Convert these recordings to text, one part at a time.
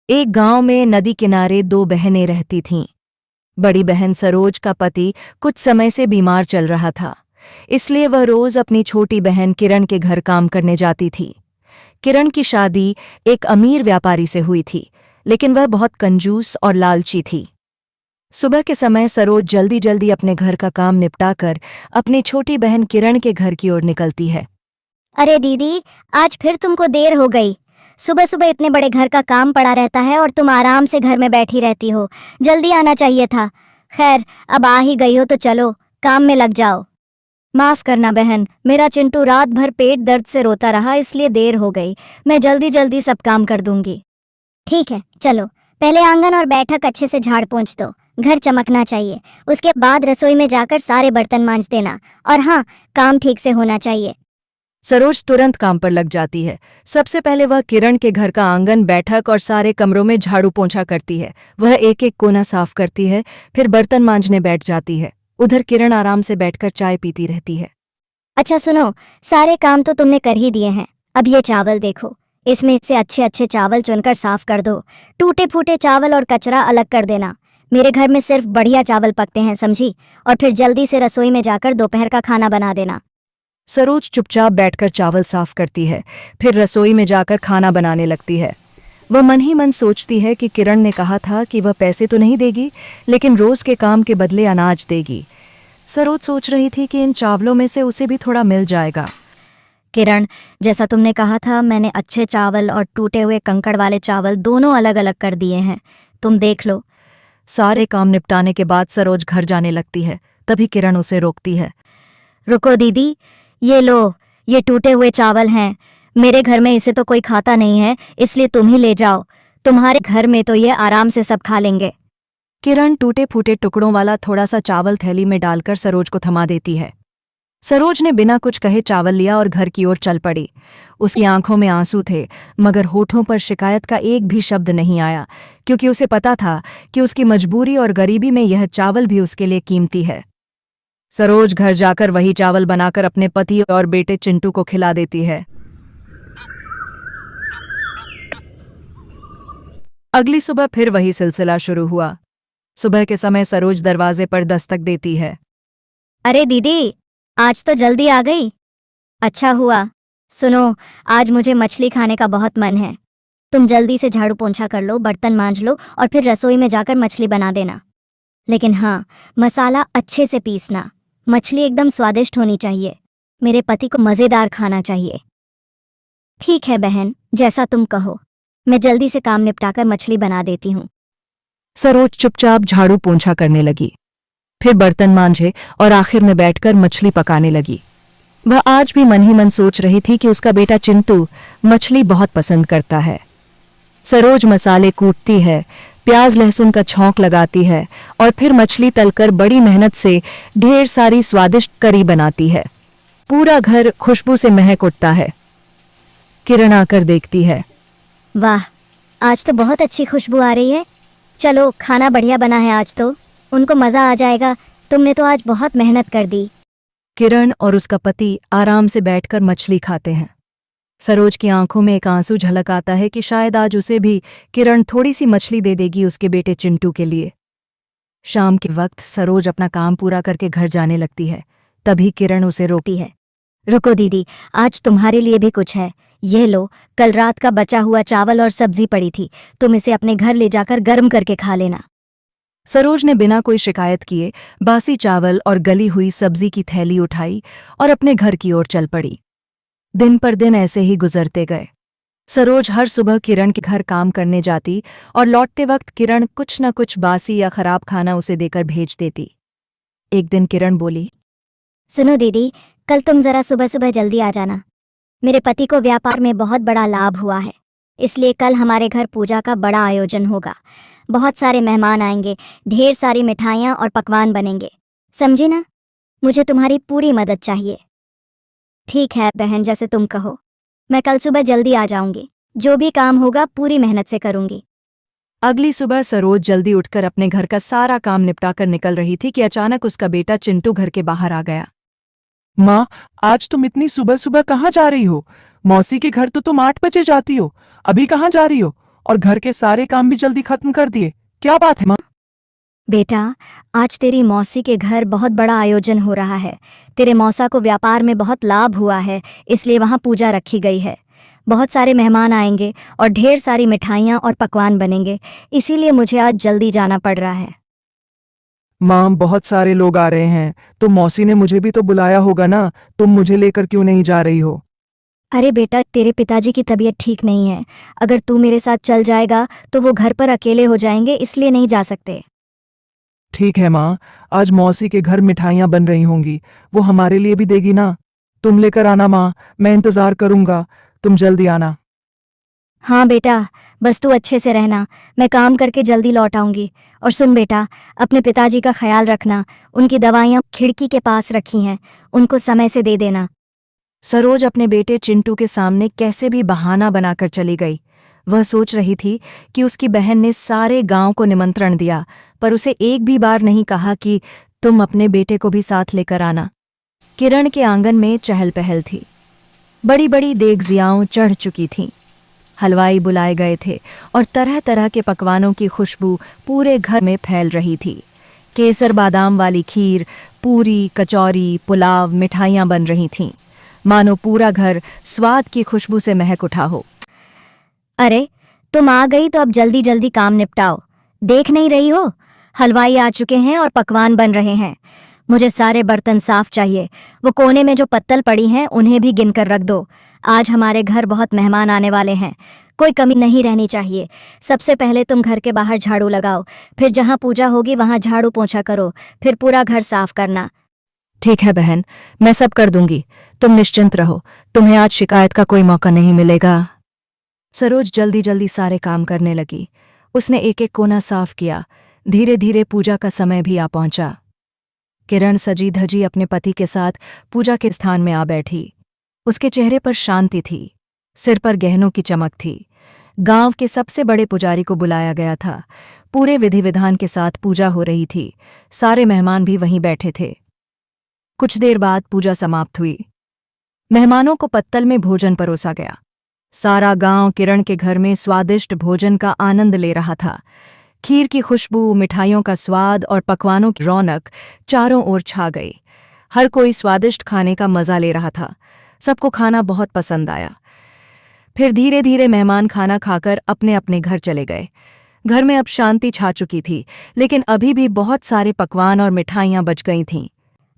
एक गांव में नदी किनारे दो बहनें रहती थीं। बड़ी बहन सरोज का पति कुछ समय से बीमार चल रहा था, इसलिए वह रोज अपनी छोटी बहन किरण के घर काम करने जाती थी। किरण की शादी एक अमीर व्यापारी से हुई थी, लेकिन वह बहुत कंजूस और लालची थी। सुबह के समय सरोज जल्दी जल्दी अपने घर का काम निपटाकर अपनी छोटी बहन किरण के घर की ओर निकलती है। अरे दीदी, आज फिर तुमको देर हो गई। सुबह सुबह इतने बड़े घर का काम पड़ा रहता है और तुम आराम से घर में बैठी रहती हो। जल्दी आना चाहिए था। खैर, अब आ ही गई हो तो चलो काम में लग जाओ। माफ करना बहन, मेरा चिंटू रात भर पेट दर्द से रोता रहा, इसलिए देर हो गई। मैं जल्दी जल्दी सब काम कर दूंगी। ठीक है, चलो पहले आंगन और बैठक अच्छे से झाड़ पोंछ दो। घर चमकना चाहिए। उसके बाद रसोई में जाकर सारे बर्तन मांज देना। और हाँ, काम ठीक से होना चाहिए। सरोज तुरंत काम पर लग जाती है। सबसे पहले वह किरण के घर का आंगन, बैठक और सारे कमरों में झाड़ू पोंछा करती है। वह एक एक कोना साफ करती है, फिर बर्तन मांजने बैठ जाती है। उधर किरण आराम से बैठकर चाय पीती रहती है। अच्छा सुनो, सारे काम तो तुमने कर ही दिए हैं। अब ये चावल देखो, इसमें से अच्छे अच्छे चावल चुनकर साफ कर दो। टूटे फूटे चावल और कचरा अलग कर देना। मेरे घर में सिर्फ बढ़िया चावल पकते हैं, समझी? और फिर जल्दी से रसोई में जाकर दोपहर का खाना बना देना। सरोज चुपचाप बैठकर चावल साफ करती है, फिर रसोई में जाकर खाना बनाने लगती है। वह मन ही मन सोचती है कि किरण ने कहा था कि वह पैसे तो नहीं देगी, लेकिन रोज के काम के बदले अनाज देगी। सरोज सोच रही थी कि इन चावलों में से उसे भी थोड़ा मिल जाएगा। किरण, जैसा तुमने कहा था, मैंने अच्छे चावल और टूटे हुए कंकड़ वाले चावल दोनों अलग अलग कर दिए हैं। तुम देख लो। सारे काम निपटाने के बाद सरोज घर जाने लगती है। तभी किरण उसे रोकती है। रुको दीदी, ये लो, ये टूटे हुए चावल हैं। मेरे घर में इसे तो कोई खाता नहीं है, इसलिए तुम ही ले जाओ। तुम्हारे घर में तो ये आराम से सब खा लेंगे। किरण टूटे फूटे टुकड़ों वाला थोड़ा सा चावल थैली में डालकर सरोज को थमा देती है। सरोज ने बिना कुछ कहे चावल लिया और घर की ओर चल पड़ी। उसकी आंखों में आंसू थे, मगर होठों पर शिकायत का एक भी शब्द नहीं आया, क्योंकि उसे पता था कि उसकी मजबूरी और गरीबी में यह चावल भी उसके लिए कीमती है। सरोज घर जाकर वही चावल बनाकर अपने पति और बेटे चिंटू को खिला देती है। अगली सुबह फिर वही सिलसिला शुरू हुआ। सुबह के समय सरोज दरवाजे पर दस्तक देती है। अरे दीदी, आज तो जल्दी आ गई। अच्छा हुआ। सुनो, आज मुझे मछली खाने का बहुत मन है। तुम जल्दी से झाड़ू पोंछा कर लो, बर्तन मांज लो और फिर रसोई में जाकर मछली बना देना। लेकिन हाँ, मसाला अच्छे से पीसना। मछली एकदम स्वादिष्ट होनी चाहिए। मेरे पति को मज़ेदार खाना चाहिए। ठीक है बहन, जैसा तुम कहो। मैं जल्दी से काम निपटाकर मछली बना देती हूँ। सरोज चुपचाप झाड़ू पोंछा करने लगी, फिर बर्तन मांजे और आखिर में बैठकर मछली पकाने लगी। वह आज भी मन ही मन सोच रही थी कि उसका बेटा चिंटू मछली बहुत पसंद करता है। सरोज मसाले कूटती है, प्याज लहसुन का छौंक लगाती है और फिर मछली तलकर बड़ी मेहनत से ढेर सारी स्वादिष्ट करी बनाती है। पूरा घर खुशबू से महक उठता है। किरण आकर देखती है। वाह, आज तो बहुत अच्छी खुशबू आ रही है। चलो, खाना बढ़िया बना है आज तो। उनको मज़ा आ जाएगा। तुमने तो आज बहुत मेहनत कर दी। किरण और उसका पति आराम से बैठकर मछली खाते हैं। सरोज की आंखों में एक आंसू झलक आता है कि शायद आज उसे भी किरण थोड़ी सी मछली दे देगी उसके बेटे चिंटू के लिए। शाम के वक्त सरोज अपना काम पूरा करके घर जाने लगती है। तभी किरण उसे रोकती है। रुको दीदी, आज तुम्हारे लिए भी कुछ है। ये लो, कल रात का बचा हुआ चावल और सब्जी पड़ी थी। तुम इसे अपने घर ले जाकर गर्म करके खा लेना। सरोज ने बिना कोई शिकायत किए बासी चावल और गली हुई सब्जी की थैली उठाई और अपने घर की ओर चल पड़ी। दिन पर दिन ऐसे ही गुजरते गए। सरोज हर सुबह किरण के घर काम करने जाती और लौटते वक्त किरण कुछ न कुछ बासी या खराब खाना उसे देकर भेज देती। एक दिन किरण बोली, सुनो दीदी, कल तुम जरा सुबह सुबह जल्दी आ जाना। मेरे पति को व्यापार में बहुत बड़ा लाभ हुआ है, इसलिए कल हमारे घर पूजा का बड़ा आयोजन होगा। बहुत सारे मेहमान आएंगे, ढेर सारी मिठाइयाँ और पकवान बनेंगे। समझी ना? मुझे तुम्हारी पूरी मदद चाहिए। ठीक है बहन, जैसे तुम कहो। मैं कल सुबह जल्दी आ जाऊंगी। जो भी काम होगा पूरी मेहनत से करूंगी। अगली सुबह सरोज जल्दी उठकर अपने घर का सारा काम निपटाकर निकल रही थी कि अचानक उसका बेटा चिंटू घर के बाहर आ गया। माँ, आज तुम इतनी सुबह सुबह कहाँ जा रही हो? मौसी के घर तो तुम 8 बजे जाती हो। अभी कहाँ जा रही हो? और घर के सारे काम भी जल्दी खत्म कर दिए। क्या बात है माँ? बेटा, आज तेरी मौसी के घर बहुत बड़ा आयोजन हो रहा है। तेरे मौसा को व्यापार में बहुत लाभ हुआ है, इसलिए वहाँ पूजा रखी गई है। बहुत सारे मेहमान आएंगे और ढेर सारी मिठाइयाँ और पकवान बनेंगे, इसीलिए मुझे आज जल्दी जाना पड़ रहा है। माँ, बहुत सारे लोग आ रहे हैं तो मौसी ने मुझे भी तो बुलाया होगा ना। तुम मुझे लेकर क्यों नहीं जा रही हो? अरे बेटा, तेरे पिताजी की तबीयत ठीक नहीं है। अगर तू मेरे साथ चल जाएगा तो वो घर पर अकेले हो जाएंगे, इसलिए नहीं जा सकते। ठीक है माँ, आज मौसी के घर मिठाइयाँ बन रही होंगी, वो हमारे लिए भी देगी ना। तुम लेकर आना माँ, मैं इंतजार करूंगा, तुम जल्दी आना। हाँ बेटा, बस तू अच्छे से रहना, मैं काम करके जल्दी लौट आऊंगी। और सुन बेटा, अपने पिताजी का ख्याल रखना, उनकी दवाइयाँ खिड़की के पास रखी हैं, उनको समय से दे देना। सरोज अपने बेटे चिंटू के सामने कैसे भी बहाना बनाकर चली गई। वह सोच रही थी कि उसकी बहन ने सारे गांव को निमंत्रण दिया, पर उसे एक भी बार नहीं कहा कि तुम अपने बेटे को भी साथ लेकर आना। किरण के आंगन में चहल पहल थी। बड़ी बड़ी देगजियाओं चढ़ चुकी थीं। हलवाई बुलाए गए थे और तरह तरह के पकवानों की खुशबू पूरे घर में फैल रही थी। केसर बादाम वाली खीर, पूरी, कचौरी, पुलाव, मिठाइयाँ बन रही थीं, मानो पूरा घर स्वाद की खुशबू से महक उठा हो। अरे, तुम आ गई तो अब जल्दी जल्दी काम निपटाओ। देख नहीं रही हो, हलवाई आ चुके हैं और पकवान बन रहे हैं। मुझे सारे बर्तन साफ चाहिए। वो कोने में जो पत्तल पड़ी हैं उन्हें भी गिनकर रख दो। आज हमारे घर बहुत मेहमान आने वाले हैं, कोई कमी नहीं रहनी चाहिए। सबसे पहले तुम घर के बाहर झाड़ू लगाओ, फिर जहाँ पूजा होगी वहाँ झाड़ू पोंछा करो, फिर पूरा घर साफ करना। ठीक है बहन, मैं सब कर दूंगी, तुम निश्चिंत रहो, तुम्हें आज शिकायत का कोई मौका नहीं मिलेगा। सरोज जल्दी जल्दी सारे काम करने लगी। उसने एक एक कोना साफ किया। धीरे धीरे पूजा का समय भी आ पहुंचा। किरण सजी धजी अपने पति के साथ पूजा के स्थान में आ बैठी। उसके चेहरे पर शांति थी, सिर पर गहनों की चमक थी। गांव के सबसे बड़े पुजारी को बुलाया गया था। पूरे विधि विधान के साथ पूजा हो रही थी। सारे मेहमान भी वहीं बैठे थे। कुछ देर बाद पूजा समाप्त हुई। मेहमानों को पत्तल में भोजन परोसा गया। सारा गांव किरण के घर में स्वादिष्ट भोजन का आनंद ले रहा था। खीर की खुशबू, मिठाइयों का स्वाद और पकवानों की रौनक चारों ओर छा गई। हर कोई स्वादिष्ट खाने का मजा ले रहा था। सबको खाना बहुत पसंद आया। फिर धीरे धीरे मेहमान खाना खाकर अपने अपने घर चले गए। घर में अब शांति छा चुकी थी, लेकिन अभी भी बहुत सारे पकवान और मिठाइयाँ बच गई थीं।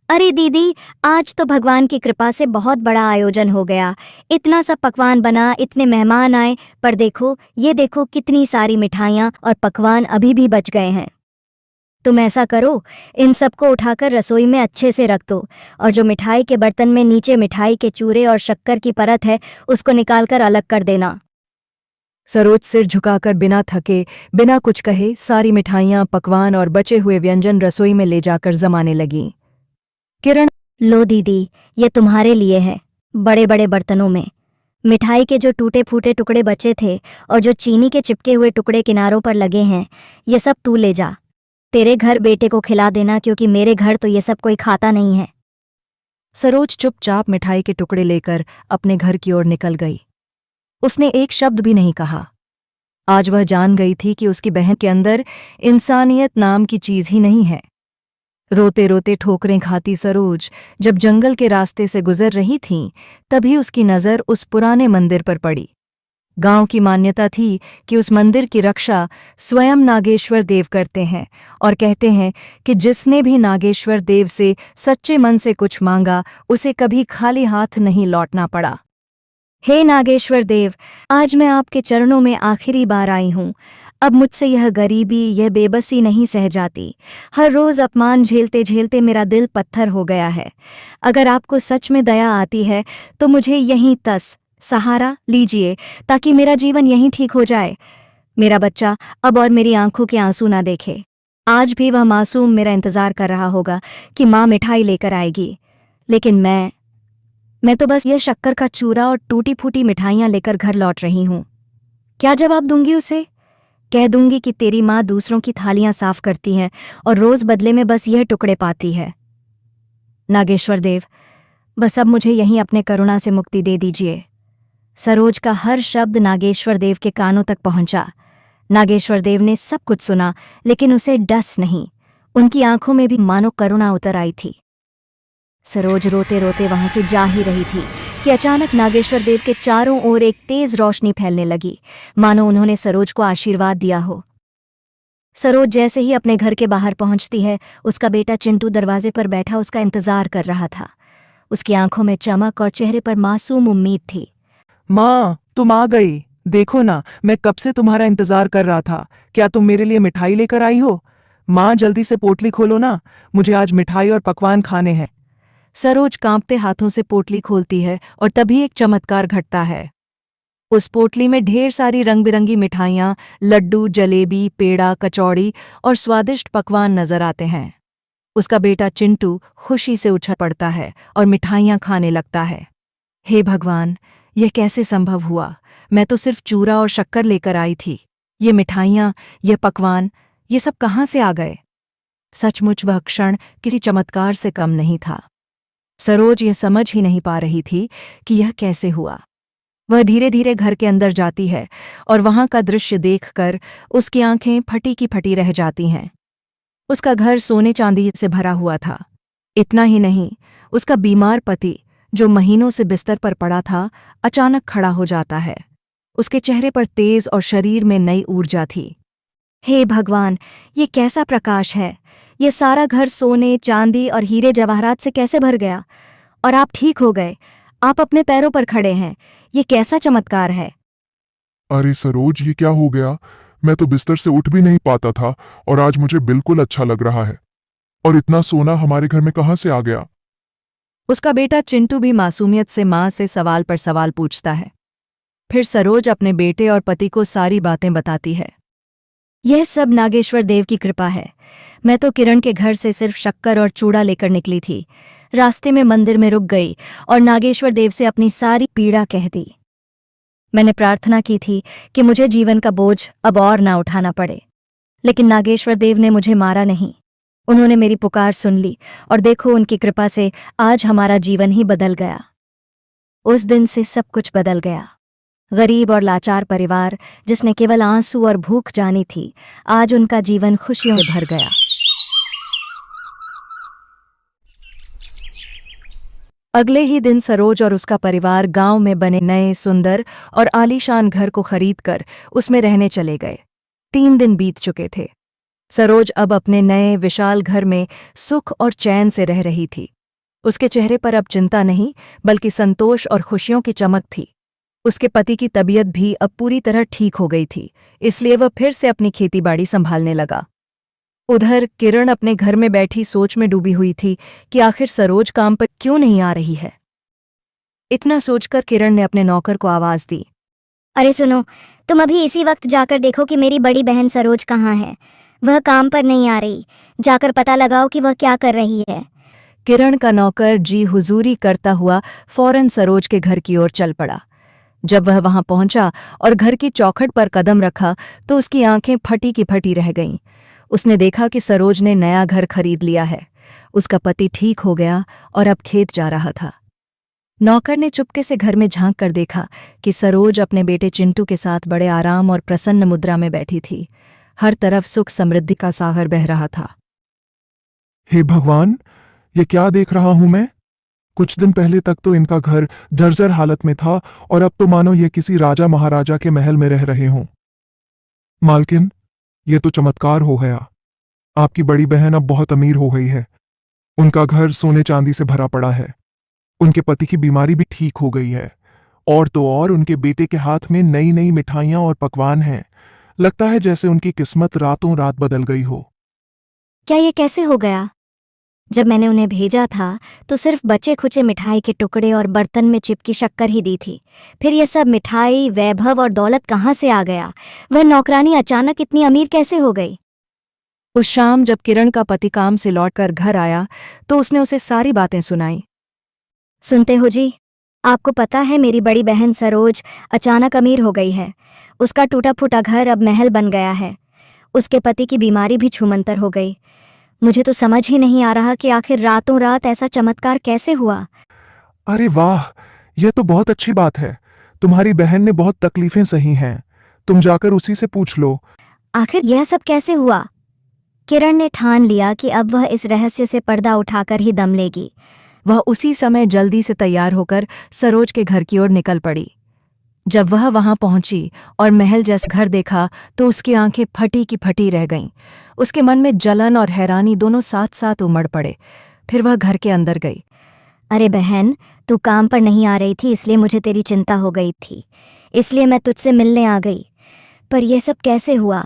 अरे दीदी, आज तो भगवान की कृपा से बहुत बड़ा आयोजन हो गया। इतना सब पकवान बना, इतने मेहमान आए, पर देखो, ये देखो कितनी सारी मिठाइयाँ और पकवान अभी भी बच गए हैं। तुम ऐसा करो, इन सबको उठाकर रसोई में अच्छे से रख दो, और जो मिठाई के बर्तन में नीचे मिठाई के चूरे और शक्कर की परत है उसको निकालकर अलग कर देना। सरोज सिर झुकाकर बिना थके, बिना कुछ कहे सारी मिठाइयाँ, पकवान और बचे हुए व्यंजन रसोई में ले जाकर जमाने लगीं। किरण, लो दीदी, ये तुम्हारे लिए है, बड़े बड़े बर्तनों में। मिठाई के जो टूटे फूटे टुकड़े बचे थे और जो चीनी के चिपके हुए टुकड़े किनारों पर लगे हैं, ये सब तू ले जा। तेरे घर बेटे को खिला देना, क्योंकि मेरे घर तो ये सब कोई खाता नहीं है। सरोज चुपचाप मिठाई के टुकड़े लेकर अपने घर की ओर निकल गई। उसने एक शब्द भी नहीं कहा। आज वह जान गई थी कि उसकी बहन के अंदर इंसानियत नाम की चीज ही नहीं है। रोते रोते ठोकरें खाती सरोज जब जंगल के रास्ते से गुजर रही थीं, तभी उसकी नज़र उस पुराने मंदिर पर पड़ी। गांव की मान्यता थी कि उस मंदिर की रक्षा स्वयं नागेश्वर देव करते हैं और कहते हैं कि जिसने भी नागेश्वर देव से सच्चे मन से कुछ मांगा, उसे कभी खाली हाथ नहीं लौटना पड़ा। हे नागेश्वर देव, आज मैं आपके चरणों में आखिरी बार आई हूँ। अब मुझसे यह गरीबी, यह बेबसी नहीं सह जाती। हर रोज़ अपमान झेलते झेलते मेरा दिल पत्थर हो गया है। अगर आपको सच में दया आती है तो मुझे यहीं तस सहारा लीजिए, ताकि मेरा जीवन यहीं ठीक हो जाए। मेरा बच्चा अब और मेरी आंखों के आंसू ना देखे। आज भी वह मासूम मेरा इंतज़ार कर रहा होगा कि माँ मिठाई लेकर आएगी, लेकिन मैं तो बस यह शक्कर का चूरा और टूटी फूटी मिठाइयाँ लेकर घर लौट रही हूँ। क्या जवाब दूंगी उसे? कह दूंगी कि तेरी माँ दूसरों की थालियां साफ करती है और रोज बदले में बस यह टुकड़े पाती है। नागेश्वर देव, बस अब मुझे यहीं अपने करुणा से मुक्ति दे दीजिए। सरोज का हर शब्द नागेश्वर देव के कानों तक पहुंचा। नागेश्वर देव ने सब कुछ सुना, लेकिन उसे डस नहीं। उनकी आंखों में भी मानो करुणा उतर आई थी। सरोज रोते रोते वहां से जा ही रही थी कि अचानक नागेश्वर देव के चारों ओर एक तेज रोशनी फैलने लगी, मानो उन्होंने सरोज को आशीर्वाद दिया हो। सरोज जैसे ही अपने घर के बाहर पहुंचती है, उसका बेटा चिंटू दरवाजे पर बैठा उसका इंतजार कर रहा था। उसकी आंखों में चमक और चेहरे पर मासूम उम्मीद थी। माँ, तुम आ गई। देखो ना, मैं कब से तुम्हारा इंतजार कर रहा था। क्या तुम मेरे लिए मिठाई लेकर आई हो? माँ, जल्दी से पोटली खोलो ना, मुझे आज मिठाई और पकवान खाने हैं। सरोज कांपते हाथों से पोटली खोलती है और तभी एक चमत्कार घटता है। उस पोटली में ढेर सारी रंग बिरंगी मिठाइयाँ, लड्डू, जलेबी, पेड़ा, कचौड़ी और स्वादिष्ट पकवान नजर आते हैं। उसका बेटा चिंटू खुशी से उछल पड़ता है और मिठाइयाँ खाने लगता है। हे भगवान, यह कैसे संभव हुआ? मैं तो सिर्फ चूरा और शक्कर लेकर आई थी। ये मिठाइयाँ, ये पकवान, ये सब कहाँ से आ गए? सचमुच वह क्षण किसी चमत्कार से कम नहीं था। सरोज यह समझ ही नहीं पा रही थी कि यह कैसे हुआ। वह धीरे धीरे घर के अंदर जाती है और वहां का दृश्य देखकर उसकी आंखें फटी की फटी रह जाती हैं। उसका घर सोने चांदी से भरा हुआ था। इतना ही नहीं, उसका बीमार पति, जो महीनों से बिस्तर पर पड़ा था, अचानक खड़ा हो जाता है। उसके चेहरे पर तेज और शरीर में नई ऊर्जा थी। हे भगवान, ये कैसा प्रकाश है! ये सारा घर सोने, चांदी और हीरे जवाहरात से कैसे भर गया? और आप ठीक हो गए, आप अपने पैरों पर खड़े हैं। ये कैसा चमत्कार है! अरे सरोज, ये क्या हो गया? मैं तो बिस्तर से उठ भी नहीं पाता था और आज मुझे बिल्कुल अच्छा लग रहा है। और इतना सोना हमारे घर में कहाँ से आ गया? उसका बेटा चिंटू भी मासूमियत से माँ से सवाल पर सवाल पूछता है। फिर सरोज अपने बेटे और पति को सारी बातें बताती है। यह सब नागेश्वर देव की कृपा है। मैं तो किरण के घर से सिर्फ शक्कर और चूड़ा लेकर निकली थी। रास्ते में मंदिर में रुक गई और नागेश्वर देव से अपनी सारी पीड़ा कह दी। मैंने प्रार्थना की थी कि मुझे जीवन का बोझ अब और ना उठाना पड़े, लेकिन नागेश्वर देव ने मुझे मारा नहीं। उन्होंने मेरी पुकार सुन ली और देखो, उनकी कृपा से आज हमारा जीवन ही बदल गया। उस दिन से सब कुछ बदल गया। गरीब और लाचार परिवार, जिसने केवल आंसू और भूख जानी थी, आज उनका जीवन खुशियों से भर गया। अगले ही दिन सरोज और उसका परिवार गांव में बने नए, सुंदर और आलीशान घर को खरीदकर उसमें रहने चले गए। 3 दिन बीत चुके थे। सरोज अब अपने नए विशाल घर में सुख और चैन से रह रही थी। उसके चेहरे पर अब चिंता नहीं, बल्कि संतोष और खुशियों की चमक थी। उसके पति की तबीयत भी अब पूरी तरह ठीक हो गई थी, इसलिए वह फिर से अपनी खेतीबाड़ी संभालने लगा। उधर किरण अपने घर में बैठी सोच में डूबी हुई थी कि आखिर सरोज काम पर क्यों नहीं आ रही है। इतना सोचकर किरण ने अपने नौकर को आवाज दी। अरे सुनो, तुम अभी इसी वक्त जाकर देखो कि मेरी बड़ी बहन सरोज कहाँ है। वह काम पर नहीं आ रही। जाकर पता लगाओ कि वह क्या कर रही है। किरण का नौकर जी हुजूरी करता हुआ फौरन सरोज के घर की ओर चल पड़ा। जब वह वहां पहुंचा और घर की चौखट पर कदम रखा तो उसकी आंखें फटी की फटी रह गईं। उसने देखा कि सरोज ने नया घर खरीद लिया है। उसका पति ठीक हो गया और अब खेत जा रहा था। नौकर ने चुपके से घर में झांक कर देखा कि सरोज अपने बेटे चिंटू के साथ बड़े आराम और प्रसन्न मुद्रा में बैठी थी। हर तरफ सुख समृद्धि का सागर बह रहा था। हे भगवान, ये क्या देख रहा हूं मैं? कुछ दिन पहले तक तो इनका घर जर्जर हालत में था और अब तो मानो ये किसी राजा महाराजा के महल में रह रहे हों। मालकिन, ये तो चमत्कार हो गया। आपकी बड़ी बहन अब बहुत अमीर हो गई है। उनका घर सोने चांदी से भरा पड़ा है। उनके पति की बीमारी भी ठीक हो गई है। और तो और उनके बेटे के हाथ में नई नई मिठाइयां और पकवान हैं। लगता है जैसे उनकी किस्मत रातों रात बदल गई हो। क्या ये कैसे हो गया? जब मैंने उन्हें भेजा था तो सिर्फ बचे खुचे मिठाई के टुकड़े और बर्तन में चिपकी शक्कर ही दी थी। फिर ये सब मिठाई, वैभव और दौलत कहाँ से आ गया? वह नौकरानी अचानक इतनी अमीर कैसे हो गई? उस शाम जब किरण का पति काम से लौटकर घर आया तो उसने उसे सारी बातें सुनाई। सुनते हो जी, आपको पता है मेरी बड़ी बहन सरोज अचानक अमीर हो गई है। उसका टूटा फूटा घर अब महल बन गया है। उसके पति की बीमारी भी छूमंतर हो गई। मुझे तो समझ ही नहीं आ रहा कि आखिर रातों रात ऐसा चमत्कार कैसे हुआ। अरे वाह, यह तो बहुत अच्छी बात है। तुम्हारी बहन ने बहुत तकलीफें सही हैं। तुम जाकर उसी से पूछ लो। आखिर यह सब कैसे हुआ? किरण ने ठान लिया कि अब वह इस रहस्य से पर्दा उठाकर ही दम लेगी। वह उसी समय जल्दी से तैयार होकर सरोज के घर की ओर निकल पड़ी। जब वह वहां पहुंची और महल जैसा घर देखा तो उसकी आंखें फटी की फटी रह गईं। उसके मन में जलन और हैरानी दोनों साथ साथ उमड़ पड़े। फिर वह घर के अंदर गई। अरे बहन, तू काम पर नहीं आ रही थी इसलिए मुझे तेरी चिंता हो गई थी, इसलिए मैं तुझसे मिलने आ गई। पर यह सब कैसे हुआ?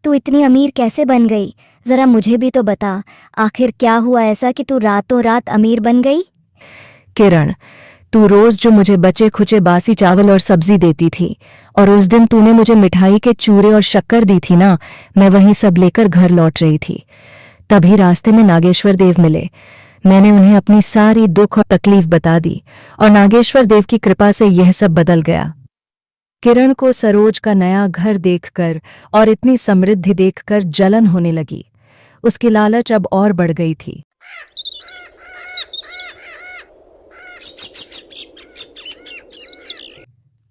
तू इतनी अमीर कैसे बन गई? जरा मुझे भी तो बता, आखिर क्या हुआ ऐसा कि तू रातों रात अमीर बन गई? किरण, तू रोज जो मुझे बचे खुचे बासी चावल और सब्जी देती थी और उस दिन तूने मुझे मिठाई के चूरे और शक्कर दी थी ना, मैं वही सब लेकर घर लौट रही थी। तभी रास्ते में नागेश्वर देव मिले। मैंने उन्हें अपनी सारी दुख और तकलीफ बता दी और नागेश्वर देव की कृपा से यह सब बदल गया। किरण को सरोज का नया घर देखकर और इतनी समृद्धि देखकर जलन होने लगी। उसकी लालच अब और बढ़ गई थी।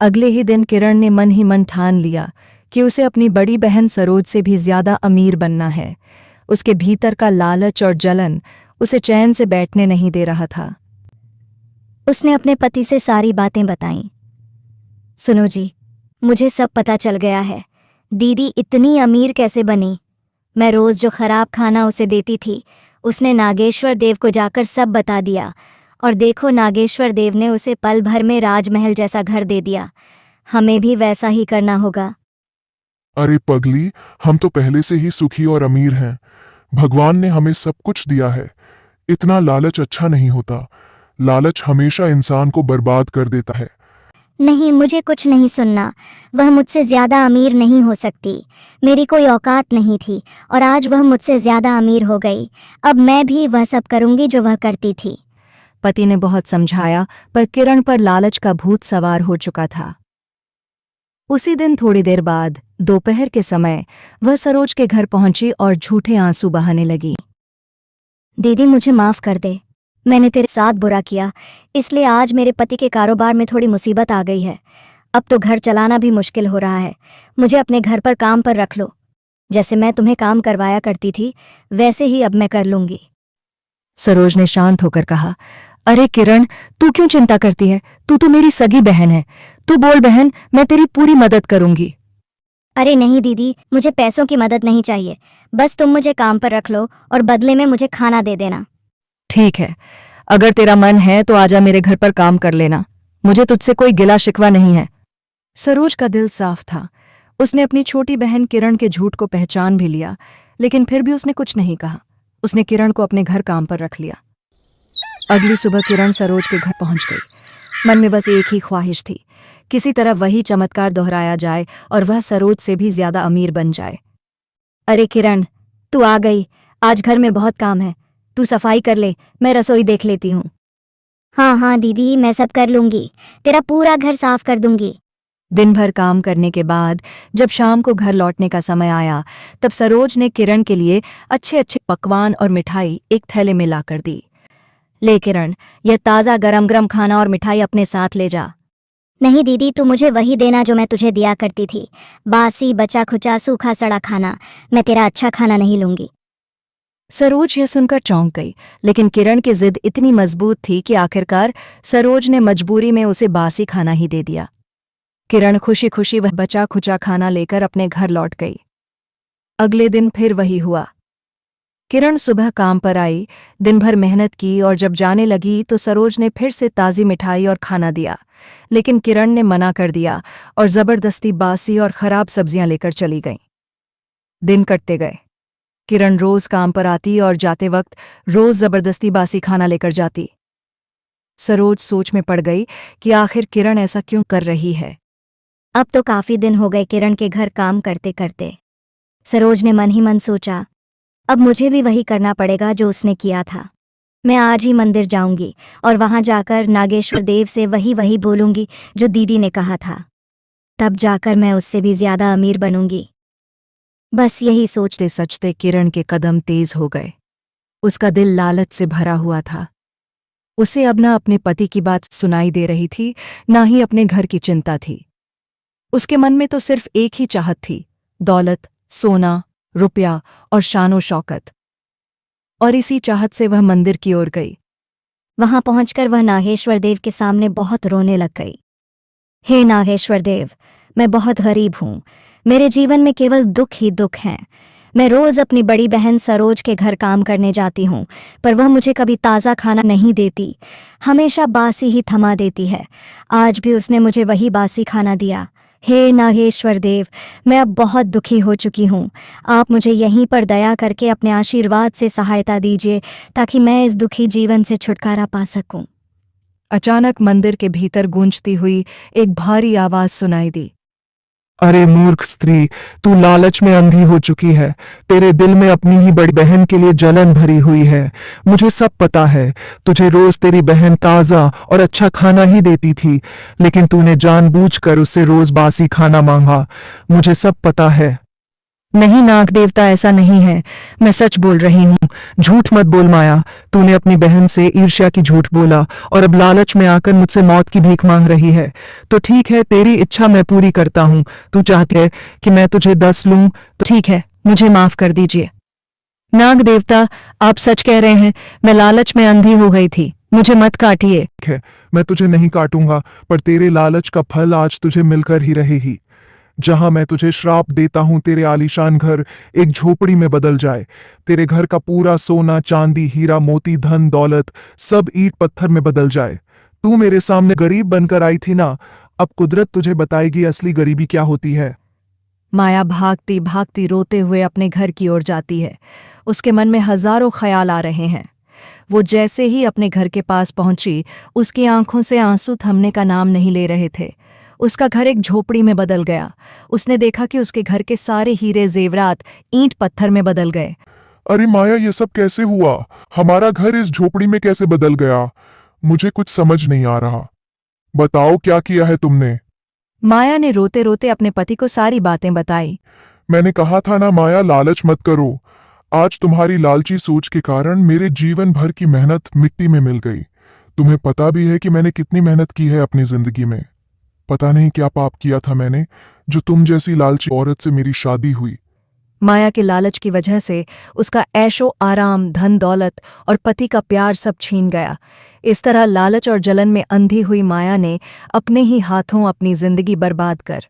अगले ही दिन किरण ने मन ही मन ठान लिया कि उसे अपनी बड़ी बहन सरोज से भी ज्यादा अमीर बनना है। उसके भीतर का लालच और जलन उसे चैन से बैठने नहीं दे रहा था। उसने अपने पति से सारी बातें बताईं। सुनो जी, मुझे सब पता चल गया है। दीदी इतनी अमीर कैसे बनी? मैं रोज जो खराब खाना उसे देती थी, उसने नागेश्वर देव को जाकर सब बता दिया और देखो नागेश्वर देव ने उसे पल भर में राजमहल जैसा घर दे दिया। हमें भी वैसा ही करना होगा। अरे पगली, हम तो पहले से ही सुखी और अमीर हैं। भगवान ने हमें सब कुछ दिया है। इतना लालच अच्छा नहीं होता। लालच हमेशा इंसान को बर्बाद कर देता है। नहीं, मुझे कुछ नहीं सुनना। वह मुझसे ज्यादा अमीर नहीं हो सकती। मेरी कोई औकात नहीं थी और आज वह मुझसे ज्यादा अमीर हो गई। अब मैं भी वह सब करूंगी जो वह करती थी। पति ने बहुत समझाया पर किरण पर लालच का भूत सवार हो चुका था। उसी दिन थोड़ी देर बाद दोपहर के समय वह सरोज के घर पहुंची और झूठे आंसू बहाने लगी। दीदी, मुझे माफ कर दे। मैंने तेरे साथ बुरा किया, इसलिए आज मेरे पति के कारोबार में थोड़ी मुसीबत आ गई है। अब तो घर चलाना भी मुश्किल हो रहा है। मुझे अपने घर पर काम पर रख लो। जैसे मैं तुम्हें काम करवाया करती थी वैसे ही अब मैं कर लूंगी। सरोज ने शांत होकर कहा, अरे किरण, तू क्यों चिंता करती है? तू तो मेरी सगी बहन है। तू बोल बहन, मैं तेरी पूरी मदद करूंगी। अरे नहीं दीदी, मुझे पैसों की मदद नहीं चाहिए। बस तुम मुझे काम पर रख लो और बदले में मुझे खाना दे देना। ठीक है, अगर तेरा मन है तो आजा मेरे घर पर काम कर लेना। मुझे तुझसे कोई गिला शिकवा नहीं है। सरोज का दिल साफ था। उसने अपनी छोटी बहन किरण के झूठ को पहचान भी लिया, लेकिन फिर भी उसने कुछ नहीं कहा। उसने किरण को अपने घर काम पर रख लिया। अगली सुबह किरण सरोज के घर पहुंच गई। मन में बस एक ही ख्वाहिश थी, किसी तरह वही चमत्कार दोहराया जाए और वह सरोज से भी ज्यादा अमीर बन जाए। अरे किरण, तू आ गई। आज घर में बहुत काम है। तू सफाई कर ले, मैं रसोई देख लेती हूँ। हाँ हाँ दीदी, मैं सब कर लूंगी। तेरा पूरा घर साफ कर दूंगी। दिन भर काम करने के बाद जब शाम को घर लौटने का समय आया तब सरोज ने किरण के लिए अच्छे अच्छे पकवान और मिठाई एक थैले में लाकर दी। ले किरण, यह ताज़ा गरम गरम खाना और मिठाई अपने साथ ले जा। नहीं दीदी, तू मुझे वही देना जो मैं तुझे दिया करती थी। बासी बचा खुचा सूखा सड़ा खाना। मैं तेरा अच्छा खाना नहीं लूंगी। सरोज यह सुनकर चौंक गई, लेकिन किरण की जिद इतनी मजबूत थी कि आखिरकार सरोज ने मजबूरी में उसे बासी खाना ही दे दिया। किरण खुशी खुशी वह बचा खुचा खाना लेकर अपने घर लौट गई। अगले दिन फिर वही हुआ। किरण सुबह काम पर आई, दिन भर मेहनत की और जब जाने लगी तो सरोज ने फिर से ताज़ी मिठाई और खाना दिया, लेकिन किरण ने मना कर दिया और जबरदस्ती बासी और खराब सब्जियां लेकर चली गईं। दिन कटते गए। किरण रोज काम पर आती और जाते वक्त रोज जबरदस्ती बासी खाना लेकर जाती। सरोज सोच में पड़ गई कि आखिर किरण ऐसा क्यों कर रही है। अब तो काफी दिन हो गए किरण के घर काम करते करते। सरोज ने मन ही मन सोचा, अब मुझे भी वही करना पड़ेगा जो उसने किया था। मैं आज ही मंदिर जाऊंगी और वहां जाकर नागेश्वर देव से वही बोलूंगी जो दीदी ने कहा था। तब जाकर मैं उससे भी ज्यादा अमीर बनूंगी। बस यही सोचते सचते किरण के कदम तेज हो गए। उसका दिल लालच से भरा हुआ था। उसे अब न अपने पति की बात सुनाई दे रही थी, ना ही अपने घर की चिंता थी। उसके मन में तो सिर्फ एक ही चाहत थी, दौलत, सोना, रुपया और शानो शौकत। और इसी चाहत से वह मंदिर की ओर गई। वहां पहुंचकर वह नागेश्वर देव के सामने बहुत रोने लग गई। हे नागेश्वर देव, मैं बहुत गरीब हूँ। मेरे जीवन में केवल दुख ही दुख हैं। मैं रोज अपनी बड़ी बहन सरोज के घर काम करने जाती हूँ, पर वह मुझे कभी ताज़ा खाना नहीं देती, हमेशा बासी ही थमा देती है। आज भी उसने मुझे वही बासी खाना दिया। हे नागेश्वर देव, मैं अब बहुत दुखी हो चुकी हूँ। आप मुझे यहीं पर दया करके अपने आशीर्वाद से सहायता दीजिए, ताकि मैं इस दुखी जीवन से छुटकारा पा सकूं। अचानक मंदिर के भीतर गूंजती हुई एक भारी आवाज सुनाई दी। अरे मूर्ख स्त्री, तू लालच में अंधी हो चुकी है। तेरे दिल में अपनी ही बड़ी बहन के लिए जलन भरी हुई है। मुझे सब पता है। तुझे रोज तेरी बहन ताज़ा और अच्छा खाना ही देती थी, लेकिन तूने जानबूझकर उससे रोज बासी खाना मांगा। मुझे सब पता है। नहीं नाग देवता, ऐसा नहीं है, मैं सच बोल रही हूँ। झूठ मत बोल माया। तूने अपनी बहन से ईर्ष्या की झूठ बोला और अब लालच में आकर मुझसे मौत की भीख मांग रही है। तो ठीक है, तेरी इच्छा मैं पूरी करता हूँ। तू चाहती है कि मैं तुझे 10 लूं तो ठीक है, मुझे माफ कर दीजिए। नाग देवता, आप सच कह रहे हैं, मैं लालच में अंधी हो गई थी। मुझे मत काटिए। ठीक है, मैं तुझे नहीं काटूंगा, पर तेरे लालच का फल आज तुझे मिलकर ही रहेगी। जहां मैं तुझे श्राप देता हूं तेरे आलीशान घर एक झोपड़ी में बदल जाए। तेरे घर का पूरा सोना, चांदी, हीरा मोती, धन दौलत सब ईंट पत्थर में बदल जाए। तू मेरे सामने गरीब बनकर आई थी ना, अब कुदरत तुझे बताएगी असली गरीबी क्या होती है। माया भागती भागती रोते हुए अपने घर की ओर जाती है। उसके मन में हजारों ख्याल आ रहे हैं। वो जैसे ही अपने घर के पास पहुंची, उसकी आंखों से आंसू थमने का नाम नहीं ले रहे थे। उसका घर एक झोपड़ी में बदल गया। उसने देखा कि उसके घर के सारे हीरे जेवरात ईंट पत्थर में बदल गए। अरे माया, ये सब कैसे हुआ? हमारा घर इस झोपड़ी में कैसे बदल गया? मुझे कुछ समझ नहीं आ रहा। बताओ, क्या किया है तुमने? माया ने रोते रोते अपने पति को सारी बातें बताई। मैंने कहा था ना माया, लालच मत करो। आज तुम्हारी लालची सोच के कारण मेरे जीवन भर की मेहनत मिट्टी में मिल गई। तुम्हें पता भी है कि मैंने कितनी मेहनत की है अपनी जिंदगी में। पता नहीं क्या पाप किया था मैंने, जो तुम जैसी लालची औरत से मेरी शादी हुई। माया के लालच की वजह से उसका ऐशो आराम, धन दौलत और पति का प्यार सब छीन गया। इस तरह लालच और जलन में अंधी हुई माया ने अपने ही हाथों अपनी जिंदगी बर्बाद कर